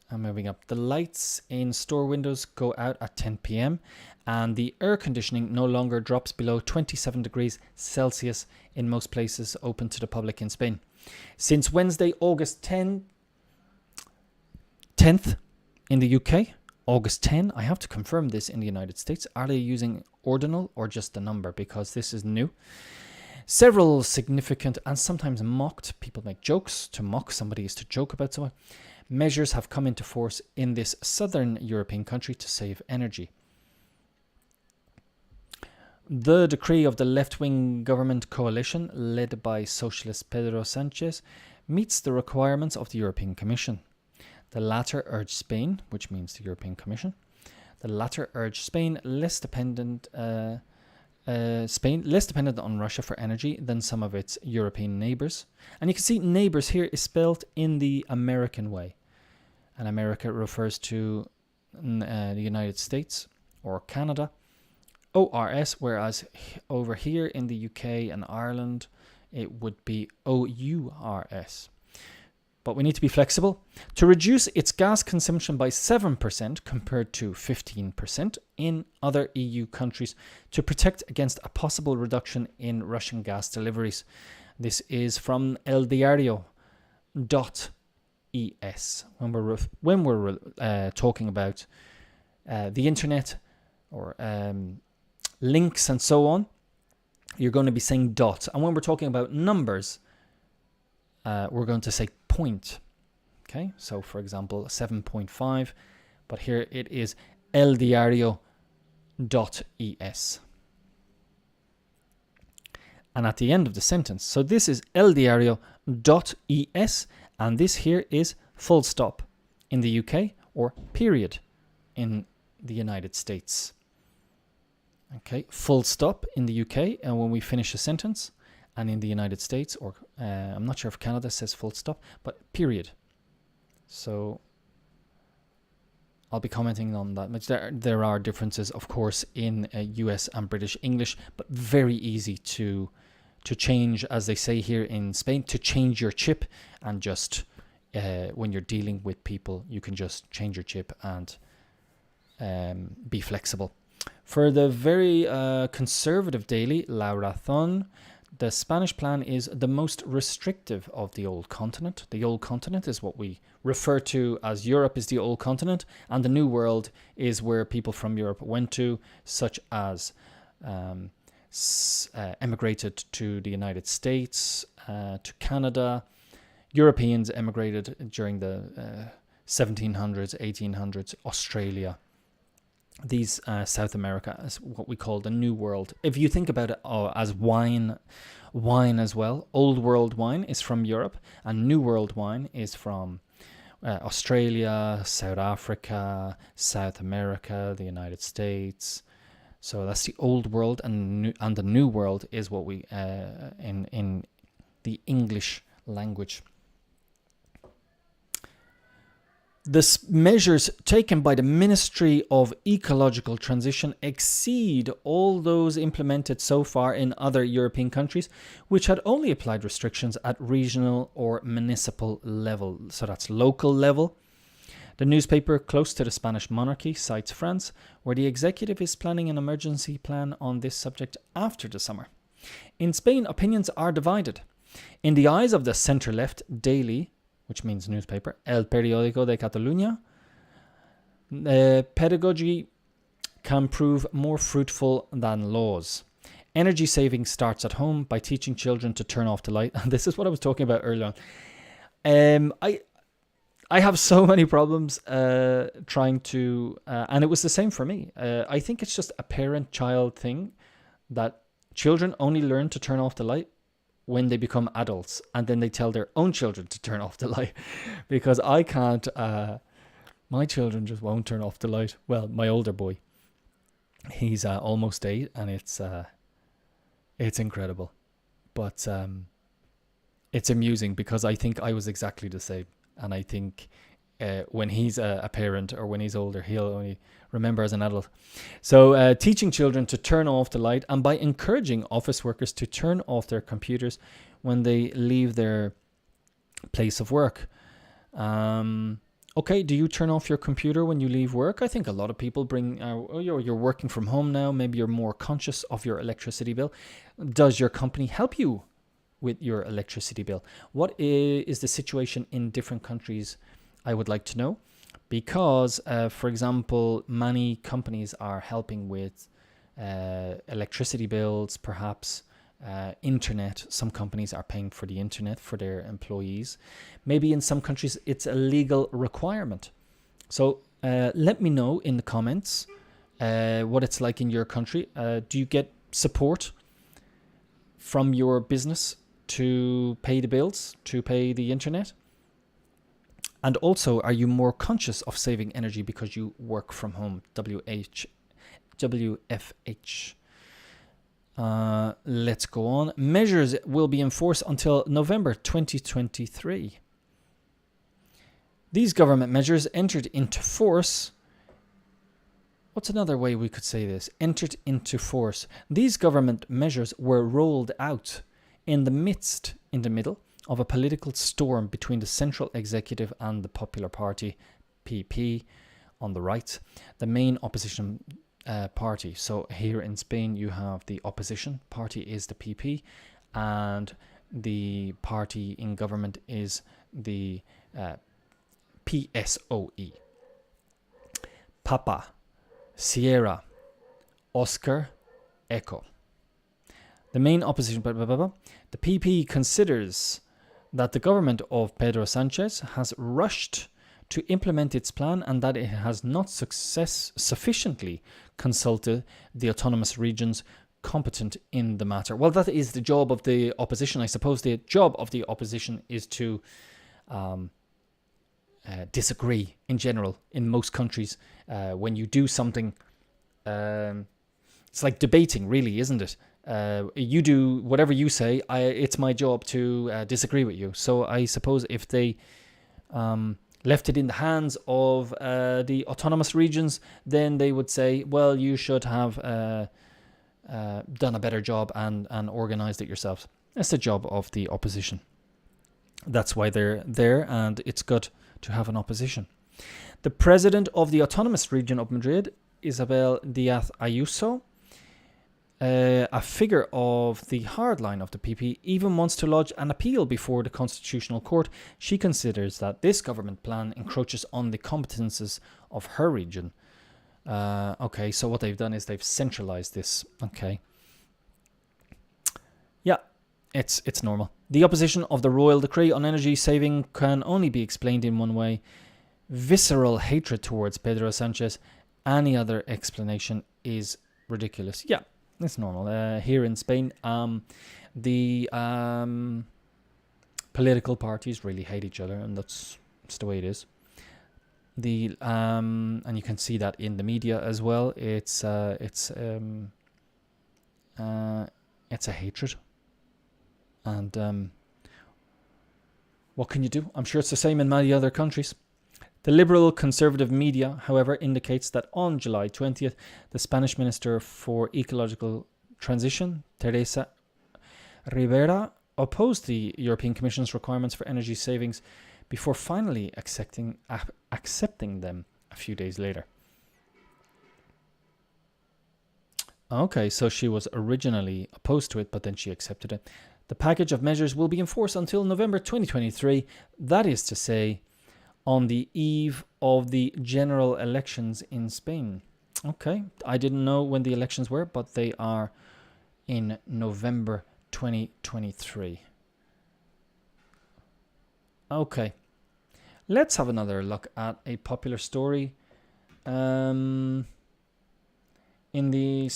Speaker 1: I'm moving up. The lights in store windows go out at 10 p.m. and the air conditioning no longer drops below 27 degrees Celsius in most places open to the public in Spain. Since Wednesday, August 10th in the UK, August 10, I have to confirm this in the United States. Are they using ordinal or just the number? Because this is new. Several significant and sometimes mocked, people make jokes. To mock somebody is to joke about someone. Measures have come into force in this southern European country to save energy. The decree of the left-wing government coalition, led by socialist Pedro Sanchez, meets the requirements of the European Commission. The latter urged Spain, which means the European Commission, less dependent on Russia for energy than some of its European neighbours. And you can see neighbours here is spelled in the American way. And America refers to the United States or Canada, ORS, whereas over here in the UK and Ireland, it would be OURS. But we need to be flexible. To reduce its gas consumption by 7% compared to 15% in other EU countries to protect against a possible reduction in Russian gas deliveries. This is from El Diario.es. When we're talking about the internet or links and so on, you're going to be saying dot. And when we're talking about numbers, we're going to say point. Okay, so for example, 7.5, but here it is eldiario.es. And at the end of the sentence, so this is eldiario.es, and this here is full stop in the UK, or period in the United States. Okay, full stop in the UK, and when we finish a sentence, and in the United States, or I'm not sure if Canada says full stop, but period. So I'll be commenting on that much. There are differences, of course, in US and British English, but very easy to change, as they say here in Spain, to change your chip, and just when you're dealing with people, you can just change your chip and be flexible. For the very conservative daily, La Razón, the Spanish plan is the most restrictive of the old continent. The old continent is what we refer to as Europe is the old continent, and the New World is where people from Europe went to, such as emigrated to the United States, to Canada. Europeans emigrated during the 1700s, 1800s, Australia. These South America is what we call the New World. If you think about it as wine as well, Old World wine is from Europe, and New World wine is from Australia, South Africa, South America, the United States. So that's the Old World, and the New World is what we in the English language. The measures taken by the Ministry of Ecological Transition exceed all those implemented so far in other European countries, which had only applied restrictions at regional or municipal level. So that's local level. The newspaper close to the Spanish monarchy cites France, where the executive is planning an emergency plan on this subject after the summer. In Spain, opinions are divided. In the eyes of the centre-left daily, which means newspaper, El Periódico de Catalunya, pedagogy can prove more fruitful than laws. Energy saving starts at home by teaching children to turn off the light. And this is what I was talking about earlier on. I have so many problems trying to, and it was the same for me. I think it's just a parent-child thing that children only learn to turn off the light when they become adults, and then they tell their own children to turn off the light, because I can't, my children just won't turn off the light. Well, my older boy, he's almost 8, and it's incredible, but it's amusing because I think I was exactly the same, and I think when he's a parent, or when he's older, he'll only remember as an adult. So teaching children to turn off the light, and by encouraging office workers to turn off their computers when they leave their place of work. Okay, do you turn off your computer when you leave work? I think a lot of people bring, you're working from home now, maybe you're more conscious of your electricity bill. Does your company help you with your electricity bill? What is the situation in different countries? I would like to know, because, for example, many companies are helping with electricity bills, perhaps internet. Some companies are paying for the internet for their employees. Maybe in some countries it's a legal requirement. So let me know in the comments what it's like in your country. Do you get support from your business to pay the bills, to pay the internet? And also, are you more conscious of saving energy because you work from home? WFH. Let's go on. Measures will be enforced until November 2023. These government measures entered into force. What's another way we could say this? Entered into force. These government measures were rolled out in the middle of a political storm between the central executive and the Popular Party, PP, on the right, the main opposition party. So here in Spain, you have the opposition party is the PP, and the party in government is the PSOE. Papa, Sierra, Oscar, Echo. The main opposition, the PP considers that the government of Pedro Sanchez has rushed to implement its plan and that it has not sufficiently consulted the autonomous regions competent in the matter. Well, that is the job of the opposition. I suppose the job of the opposition is to disagree in general in most countries. When you do something, it's like debating, really, isn't it? You do whatever you say. It's my job to disagree with you. So I suppose if they left it in the hands of the autonomous regions, then they would say, well, you should have done a better job and organized it yourselves. That's the job of the opposition. That's why they're there, and it's good to have an opposition. The president of the autonomous region of Madrid, Isabel Díaz Ayuso, a figure of the hardline of the PP, even wants to lodge an appeal before the Constitutional Court. She considers that this government plan encroaches on the competences of her region. Okay, so what they've done is they've centralized this. Okay. Yeah, it's normal. The opposition of the royal decree on energy saving can only be explained in one way: visceral hatred towards Pedro Sanchez. Any other explanation is ridiculous. Yeah, it's normal. Here in Spain, the political parties really hate each other, and that's the way it is. And you can see that in the media as well. It's a hatred, and what can you do? I'm sure it's the same in many other countries. The liberal conservative media, however, indicates that on July 20th, the Spanish Minister for Ecological Transition, Teresa Rivera, opposed the European Commission's requirements for energy savings before finally accepting them a few days later. Okay, so she was originally opposed to it, but then she accepted it. The package of measures will be enforced until November 2023. That is to say, on the eve of the general elections in Spain. Okay, I didn't know when the elections were, but they are in November 2023. Okay, let's have another look at a popular story. In the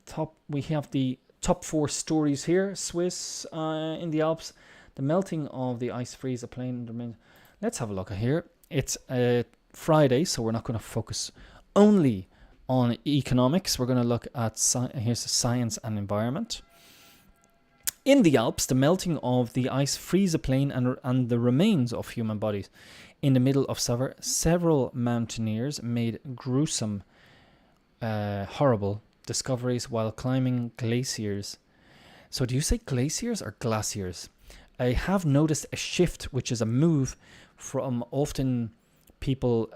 Speaker 1: top, we have the top 4 stories here. Swiss in the Alps, the melting of the ice freeze, a plane. Let's have a look at here. It's Friday, so we're not going to focus only on economics. We're going to look at here's science and environment. In the Alps, the melting of the ice frees a plain and the remains of human bodies. In the middle of summer, several mountaineers made gruesome, horrible discoveries while climbing glaciers. So do you say glaciers or glaciers? I have noticed a shift, which is a move from often people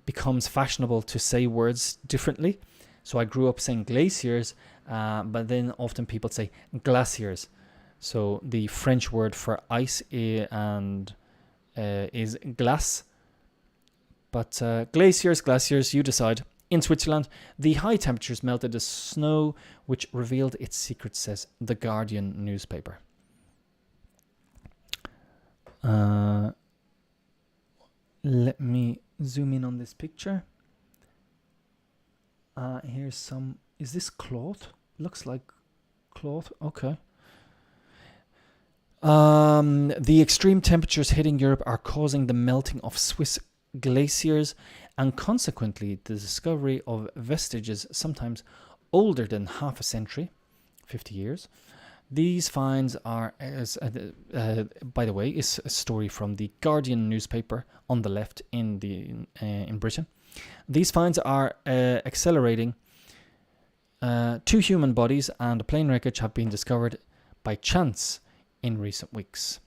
Speaker 1: becomes fashionable to say words differently. So I grew up saying glaciers, but then often people say glaciers. So the French word for ice is glace. But glaciers, you decide. In Switzerland, the high temperatures melted the snow, which revealed its secret, says The Guardian newspaper. Let me zoom in on this picture. Here's some. Is this cloth? Looks like cloth. Okay. The extreme temperatures hitting Europe are causing the melting of Swiss glaciers and consequently the discovery of vestiges sometimes older than half a century, 50 years. These finds are, by the way, is a story from the Guardian newspaper on the left in Britain. These finds are accelerating. 2 human bodies and a plane wreckage have been discovered by chance in recent weeks.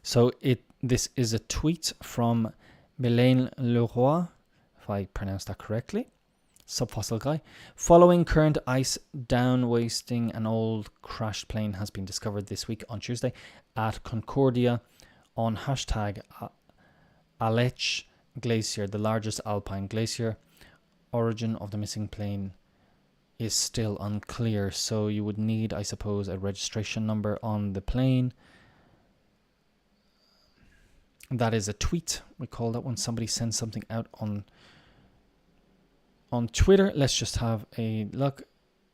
Speaker 1: So this is a tweet from Mylène Leroy, if I pronounced that correctly. Subfossil guy. Following current ice down wasting, an old crashed plane has been discovered this week on Tuesday at Concordia on hashtag Aletsch Glacier, the largest alpine glacier. Origin of the missing plane is still unclear. So you would need, I suppose, a registration number on the plane. That is a tweet. We call that when somebody sends something out on Twitter. Let's just have a look.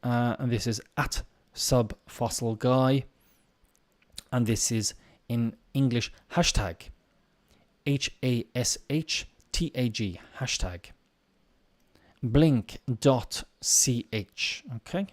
Speaker 1: And this is at subfossilguy. And this is in English hashtag. HASHTAG hashtag. Blink.ch. Okay.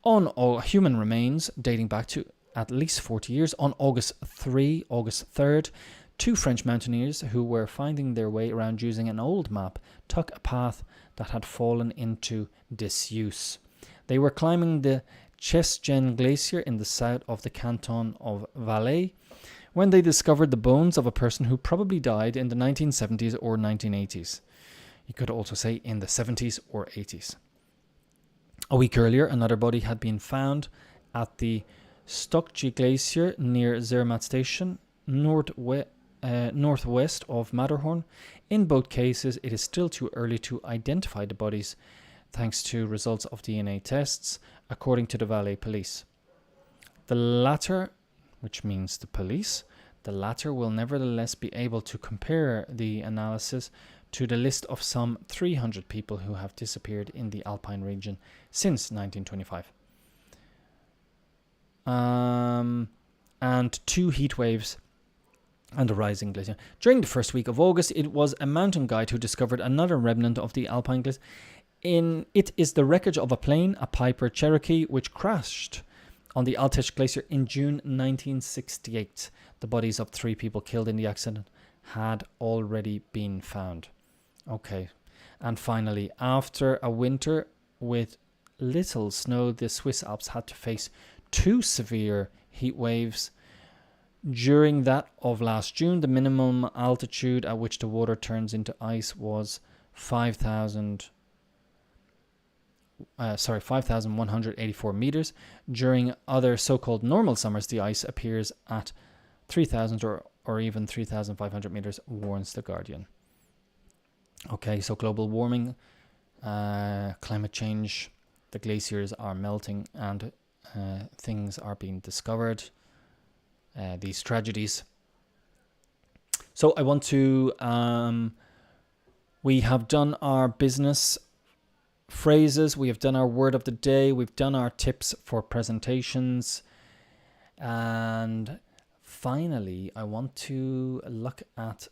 Speaker 1: On human remains dating back to at least 40 years, on August 3rd, two French mountaineers who were finding their way around using an old map took a path that had fallen into disuse. They were climbing the Chesgen Glacier in the south of the canton of Valais when they discovered the bones of a person who probably died in the 1970s or 1980s. You could also say in the 70s or 80s. A week earlier, another body had been found at the Stokji Glacier near Zermatt Station, northwest of Matterhorn. In both cases, it is still too early to identify the bodies, thanks to results of DNA tests, according to the Valais police. The latter, which means the police, the latter will nevertheless be able to compare the analysis to the list of some 300 people who have disappeared in the Alpine region since 1925. And two heat waves and a rising glacier. During the first week of August, it was a mountain guide who discovered another remnant of the Alpine glacier. It is the wreckage of a plane, a Piper Cherokee, which crashed on the Altesh Glacier in June 1968. The bodies of 3 people killed in the accident had already been found. Okay. And finally, after a winter with little snow, the Swiss Alps had to face 2 severe heat waves. During that of last June, the minimum altitude at which the water turns into ice was 5,184 meters. During other so-called normal summers, the ice appears at 3,000 or even 3,500 meters, warns The Guardian. Okay, so global warming, climate change, the glaciers are melting and things are being discovered, these tragedies. So I want to, we have done our business phrases, we have done our word of the day, we've done our tips for presentations, and finally I want to look at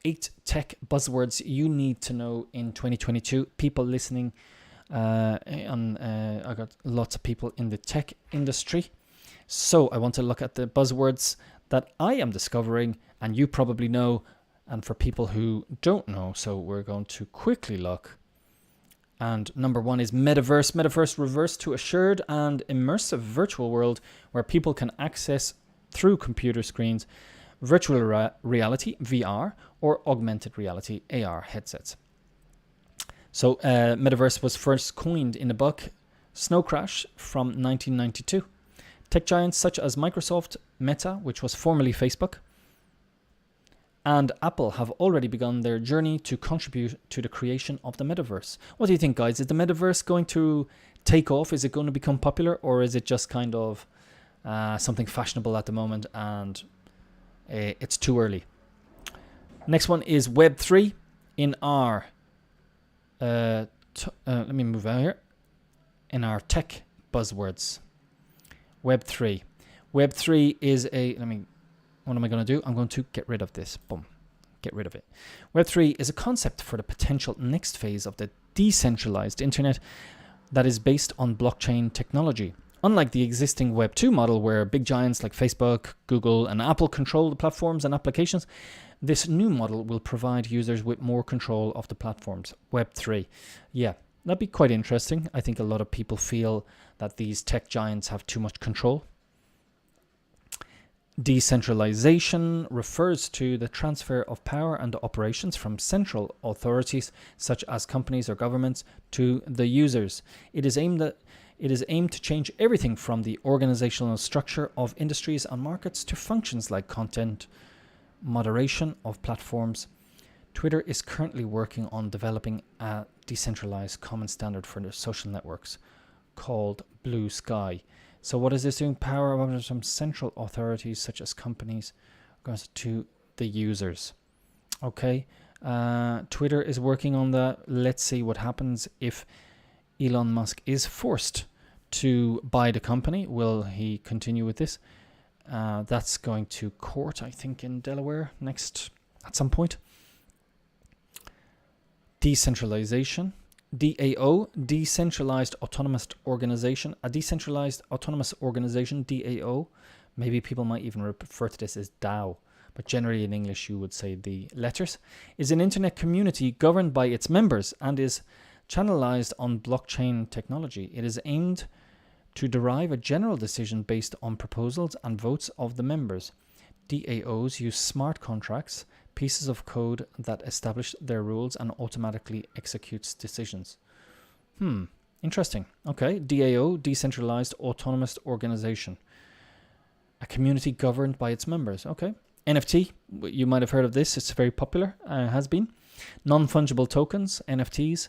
Speaker 1: 8 tech buzzwords you need to know in 2022. People listening, I got lots of people in the tech industry, so I want to look at the buzzwords that I am discovering and you probably know, and for people who don't know, so we're going to quickly look. And number 1 is metaverse. Metaverse refers to a shared and immersive virtual world where people can access through computer screens virtual reality, VR, or augmented reality, AR headsets. So metaverse was first coined in the book Snow Crash from 1992. Tech giants such as Microsoft, Meta, which was formerly Facebook, and Apple have already begun their journey to contribute to the creation of the metaverse. What do you think, guys? Is the metaverse going to take off? Is it going to become popular, or is it just kind of something fashionable at the moment and it's too early? Next one is Web3 in our let me move out here. In our tech buzzwords, Web3. Web3 is a, what am I going to do? I'm going to get rid of this. Boom. Get rid of it. Web3 is a concept for the potential next phase of the decentralized internet that is based on blockchain technology. Unlike the existing Web 2 model where big giants like Facebook, Google, and Apple control the platforms and applications, this new model will provide users with more control of the platforms. Web 3. Yeah, that'd be quite interesting. I think a lot of people feel that these tech giants have too much control. Decentralization refers to the transfer of power and operations from central authorities, such as companies or governments, to the users. It is aimed to change everything from the organizational structure of industries and markets to functions like content moderation of platforms, Twitter is currently working on developing a decentralized common standard for their social networks called Blue Sky. So what is this doing? Power from central authorities such as companies to the users. Okay, Twitter is working on that. Let's see what happens if Elon Musk is forced to buy the company. Will he continue with this? That's going to court, I think, in Delaware next at some point. Decentralization. DAO, Decentralized Autonomous Organization. A decentralized autonomous organization, DAO. Maybe people might even refer to this as DAO, but generally in English you would say the letters, is an internet community governed by its members and is channelized on blockchain technology. It is aimed to derive a general decision based on proposals and votes of the members. DAOs use smart contracts, pieces of code that establish their rules and automatically executes decisions. Interesting. Okay, DAO, Decentralized Autonomous Organization. A community governed by its members. Okay. NFT, you might have heard of this. It's very popular, has been. Non-fungible tokens, NFTs,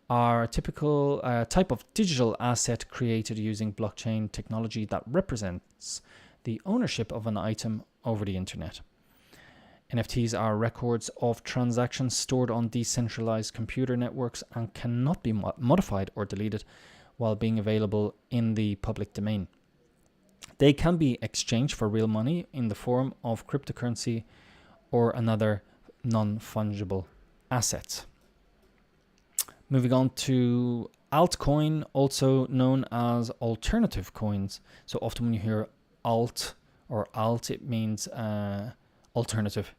Speaker 1: are a typical type of digital asset created using blockchain technology that represents the ownership of an item over the internet. NFTs are records of transactions stored on decentralized computer networks and cannot be modified or deleted while being available in the public domain. They can be exchanged for real money in the form of cryptocurrency or another non-fungible asset. Moving on to altcoin, also known as alternative coins. So often when you hear alt, it means alternative,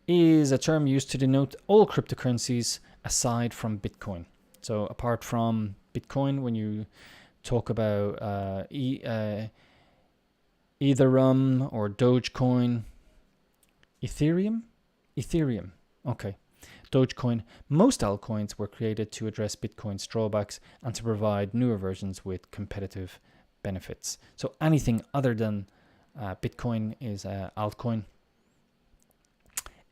Speaker 1: is a term used to denote all cryptocurrencies aside from Bitcoin. So apart from Bitcoin, when you talk about Ethereum or Dogecoin, Ethereum, okay. Dogecoin, most altcoins were created to address Bitcoin's drawbacks and to provide newer versions with competitive benefits. So anything other than Bitcoin is altcoin.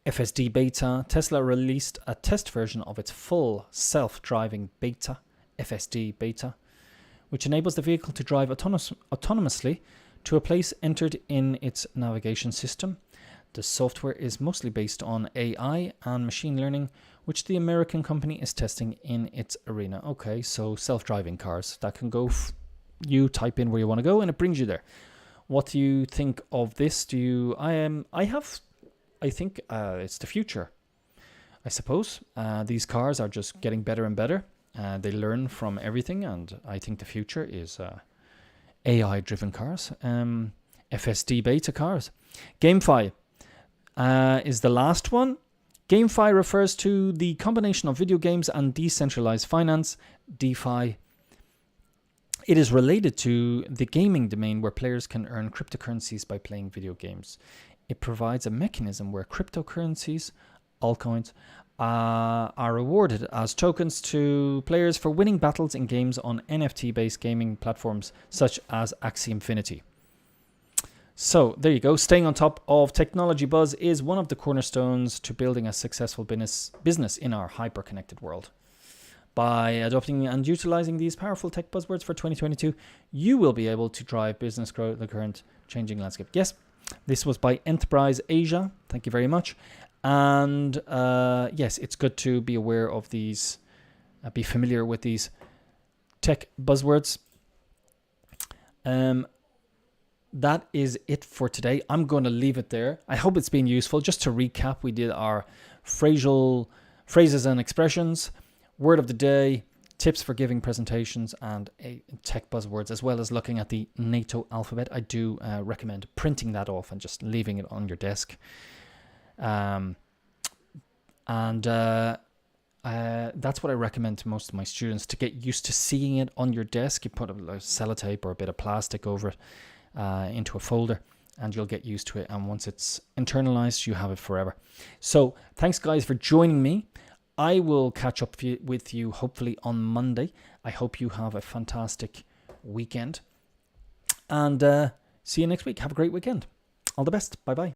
Speaker 1: FSD Beta, Tesla released a test version of its full self-driving beta, FSD Beta, which enables the vehicle to drive autonomously to a place entered in its navigation system. The software is mostly based on AI and machine learning, which the American company is testing in its arena. Okay, so self-driving cars that can go, you type in where you want to go and it brings you there. What do you think of this? I think it's the future, I suppose. These cars are just getting better and better. They learn from everything, and I think the future is AI-driven cars. FSD Beta cars. GameFi is the last one. GameFi refers to the combination of video games and decentralized finance, DeFi. It is related to the gaming domain where players can earn cryptocurrencies by playing video games. It provides a mechanism where cryptocurrencies, altcoins, are rewarded as tokens to players for winning battles in games on NFT-based gaming platforms such as Axie Infinity. So there you go. Staying on top of technology buzz is one of the cornerstones to building a successful business in our hyper-connected world. By adopting and utilizing these powerful tech buzzwords for 2022, you will be able to drive business growth in the current changing landscape. Yes, this was by Enterprise Asia. Thank you very much. And yes, it's good to be aware of these, be familiar with these tech buzzwords. That is it for today. I'm going to leave it there. I hope it's been useful. Just to recap, we did our phrases and expressions, word of the day, tips for giving presentations, and tech buzzwords, as well as looking at the NATO alphabet. I do recommend printing that off and just leaving it on your desk. That's what I recommend to most of my students, to get used to seeing it on your desk. You put a sellotape or a bit of plastic over it into a folder, and you'll get used to it. And once it's internalized, you have it forever. So thanks, guys, for joining me. I will catch up with you hopefully on Monday. I hope you have a fantastic weekend. And see you next week. Have a great weekend. All the best. Bye-bye.